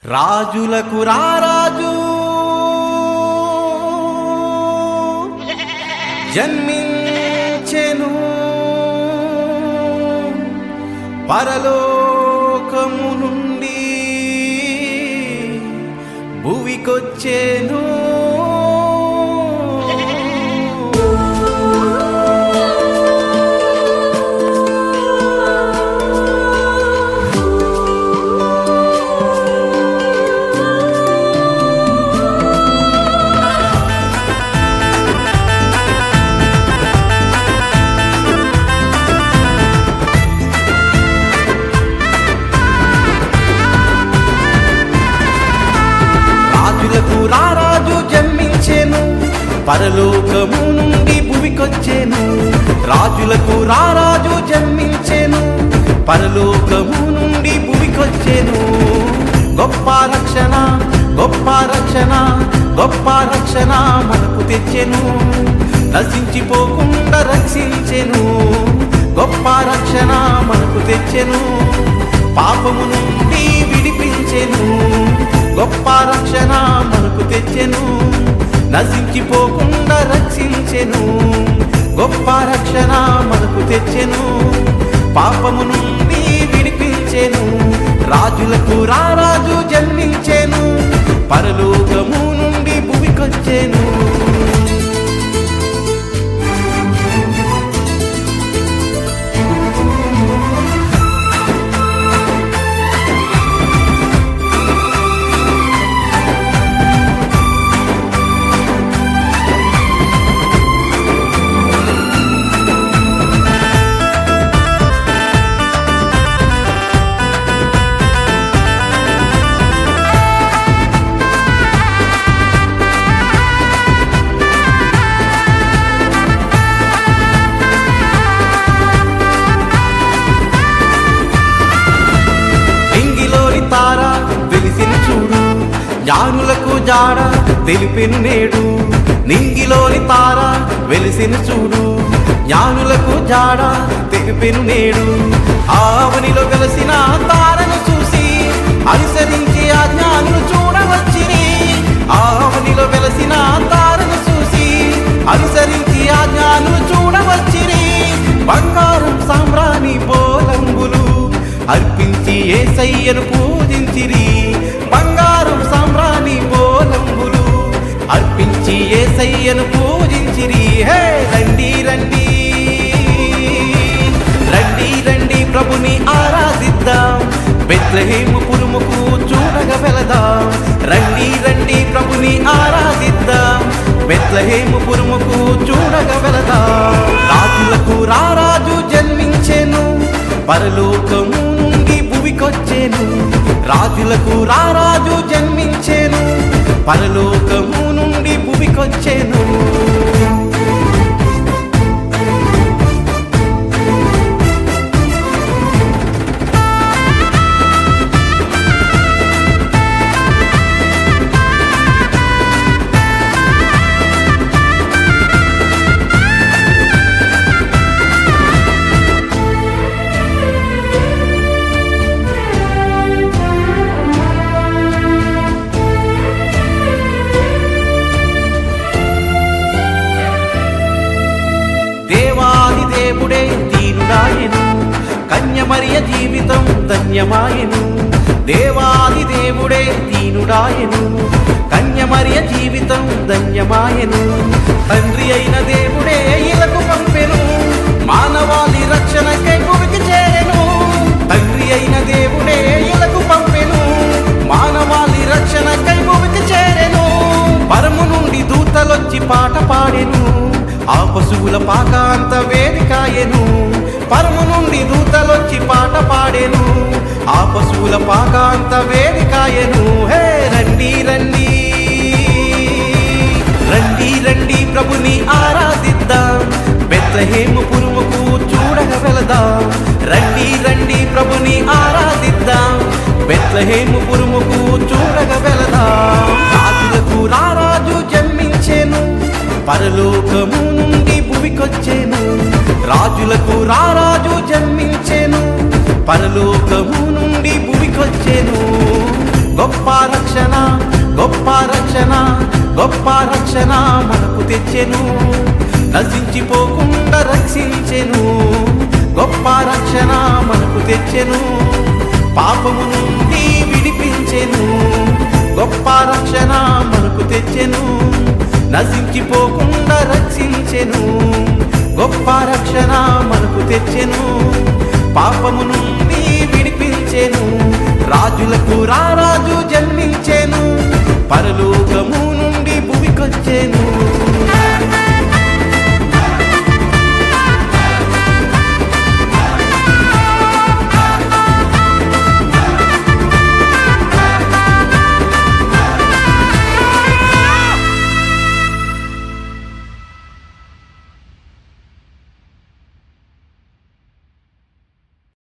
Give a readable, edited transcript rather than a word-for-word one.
రాజులకు రారాజు జన్మించెను, పరలోకము నుండి భువికొచ్చెను. రాజులకు రారాజు జన్మించెను, పరలోకము నుండి భువికొచ్చెను. రాజులకు రారాజు జన్మించెను, పరలోకము నుండి భువికొచ్చెను. గొప్ప రక్షణ, గొప్ప రక్షణ, గొప్ప రక్షణ మనకు తెచ్చెను. నశించిపోకుండా రక్షించెను. గొప్ప రక్షణ మనకు తెచ్చెను. పాపము నుండి విడిపించెను. గొప్ప రక్షణ మనకు తెచ్చెను. నశించిపోకుండా రక్షించెను. గొప్ప రక్షణ మనకు తెచ్చెను. పాపము నుండి విడిపించెను. రాజులకు రారాజు జన్మించెను, పరలోకము నుండి భువికొచ్చెను. జ్ఞానులకు జాడ తెలిపెను నేడు. నింగిలోని తార వెలిసిన చూడు. జ్ఞానులకు జాడ తెలిపెను నేడు. ఆవనిలో వెలసిన తారను చూసి అనుసరించి ఆ జ్ఞానులు చూడవచ్చిరి. ఆవనిలో వెలసిన తారను చూసి అనుసరించి ఆ జ్ఞానులు చూడవచ్చిరి. బంగారం సామ్రాణి పోలంబులు అర్పించి యేసయ్యను పూజించిరి. బంగారం సామ్రాణి పోలంబులు అర్పించి యేసయ్యను పూజించిరి. హే రండి రండి రండి రండి ప్రభుని ఆరాధిద్దాం. బెత్లెహేము పురముకు చూడగా వెళదాం. రండి రండి ప్రభుని ఆరాధిద్దాం. బెత్లెహేము పురముకు చూడగా వెళదాం. రాజులకు రారాజు జన్మించెను, పరలోకము నుండి భువికొచ్చెను. రాజులకు రారాజు జన్మించెను, పరలోకము నుండి భువికొచ్చెను. దేవుడే దీనుడాయెను, కన్యమరియ జీవితం ధన్యమాయెను. దేవాది దేవుడే దీనుడాయెను, కన్యమరియ జీవితం ధన్యమాయెను. తండ్రి అయిన దేవుడే ఇలకు పంపెను, మానవాళి రక్షణకై భూమికి చేరెను. తండ్రి అయిన దేవుడే ఇలకు పంపెను, మానవాళి రక్షణకై భూమికి చేరెను. పరము నుండి దూతలొచ్చి పాట పాడెను, ఆ పశువుల పాక అంత వేదికాయెను. పరము నుండి దూతలొచ్చి పాట పాడెను, ఆ పశువుల పాక అంత వేదికాయెను. హే రండి రండి రండి రండి ప్రభుని ఆరాధిద్దాం. బెత్లెహేము పురముకు చూడగా వెళదాం. రండి రండి ప్రభుని ఆరాధిద్దాం. బెత్లెహేము పురముకు చూడగా వెళదాం. రాజులకు రారాజు జన్మించెను, పరలోకము నుండి భువికొచ్చెను. రాజులకు రారాజు జన్మించెను, పరలోకము నుండి భువికొచ్చెను. గొప్ప గొప్ప రక్షణ మనకు తెచ్చెను, నశించిపోకుండా రక్షించెను. గొప్ప రక్షణ మనకు తెచ్చెను, పాపము నుండి విడిపించెను. గొప్ప రక్షణ మనకు తెచ్చెను, నశించిపోకుండా రక్షించెను. గొప్ప రక్షణ మనకు తెచ్చెను, పాపము నుండి విడిపించెను. రాజులకు రారాజు జన్మించెను, పరలోకము నుండి భూమికొచ్చెను.